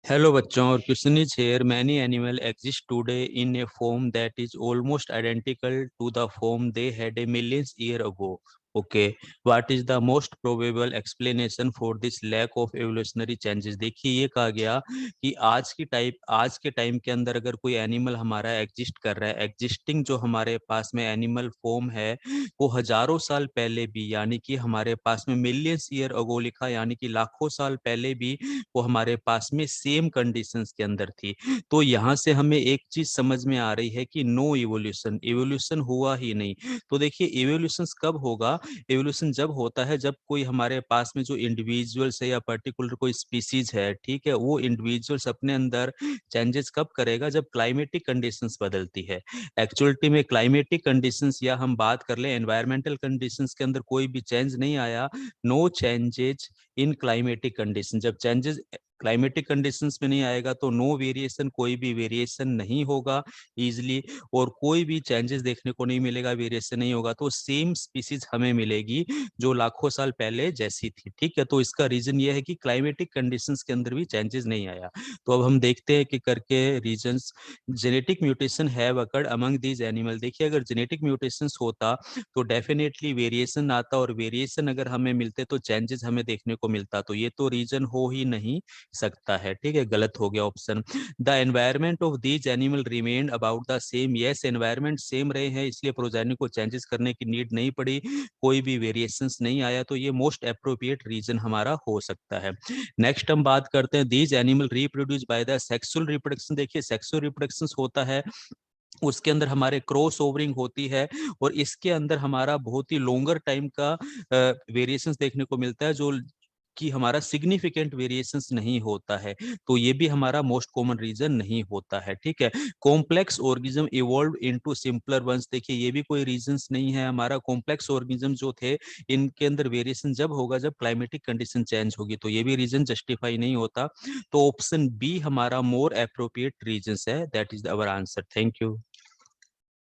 Hello बच्चों और question is here many animal exist today in a form that is almost identical to the form they had a millions year ago. Okay, what is the most probable explanation for this lack of evolutionary changes? देखिए ये कहा गया कि आज के time के अंदर अगर कोई एनिमल हमारा एग्जिस्ट कर रहा है, एग्जिस्टिंग जो हमारे पास में एनिमल फॉर्म है वो हजारों साल पहले भी, यानी कि हमारे पास में मिलियंस ईयर अगो लिखा, यानी कि लाखों साल पहले भी वो हमारे पास में सेम कंडीशंस के अंदर थी। तो यहाँ से हमें एक चीज समझ में आ रही है कि नो इवोल्यूशन, इवोल्यूशन हुआ ही नहीं। तो देखिए इवोल्यूशन कब होगा? इवोल्यूशन जब होता है जब कोई हमारे पास में जो इंडिविजुअल्स है या पर्टिकुलर कोई स्पीसीज है, ठीक है, वो इंडिविजुअल्स अपने अंदर चेंजेस कब करेगा? जब क्लाइमेटिक कंडीशंस बदलती है। एक्चुअलिटी में क्लाइमेटिक कंडीशंस या हम बात कर ले एनवायरमेंटल कंडीशंस के अंदर कोई भी चेंज नहीं आया, no changes in climatic condition. जब चेंजेस क्लाइमेटिक कंडीशंस में नहीं आएगा तो नो वेरिएशन, कोई भी वेरिएशन नहीं होगा इजिली, और कोई भी चेंजेस देखने को नहीं मिलेगा, वेरिएशन नहीं होगा, तो सेम स्पीसीज हमें मिलेगी जो लाखों साल पहले जैसी थी। ठीक है, तो इसका रीजन ये है कि क्लाइमेटिक कंडीशंस के अंदर भी चेंजेस नहीं आया। तो अब हम देखते हैं कि करके reasons genetic mutation have occurred among these animal. देखिए अगर जेनेटिक म्यूटेशंस होता तो डेफिनेटली वेरिएशन आता, और वेरिएशन अगर हमें मिलते तो चेंजेस हमें देखने को मिलता। तो ये तो रीजन हो ही नहीं सकता है। ठीक है, गलत हो गया option. The environment of these animal remain about the same. Yes, environment same रहे हैं, इसलिए प्रोजेनी को चेंजेस करने की नीड नहीं पड़ी, कोई भी वेरिएशंस नहीं आया। तो ये मोस्ट अप्रोप्रिएट रीजन हमारा हो सकता है। नेक्स्ट हम बात करते हैं these animal reproduce by the sexual reproduction. देखिए सेक्सुअल रिप्रोडक्शन होता है, उसके अंदर हमारे क्रॉस ओवरिंग होती है, और इसके अंदर हमारा बहुत ही लॉन्गर टाइम का वेरिएशंस देखने को मिलता है, जो कि हमारा सिग्निफिकेंट वेरिएशंस नहीं होता है। तो ये भी हमारा मोस्ट कॉमन रीजन नहीं होता है। ठीक है, complex organism evolve into simpler ones. देखिए ये भी कोई रीजंस नहीं है हमारा। कॉम्प्लेक्स ऑर्गेनिज्म जो थे इनके अंदर वेरिएशन जब होगा जब क्लाइमेटिक कंडीशन चेंज होगी, तो ये भी रीजन जस्टिफाई नहीं होता। तो ऑप्शन बी हमारा मोर अप्रोप्रिएट रीजन है, that is our answer. Thank you.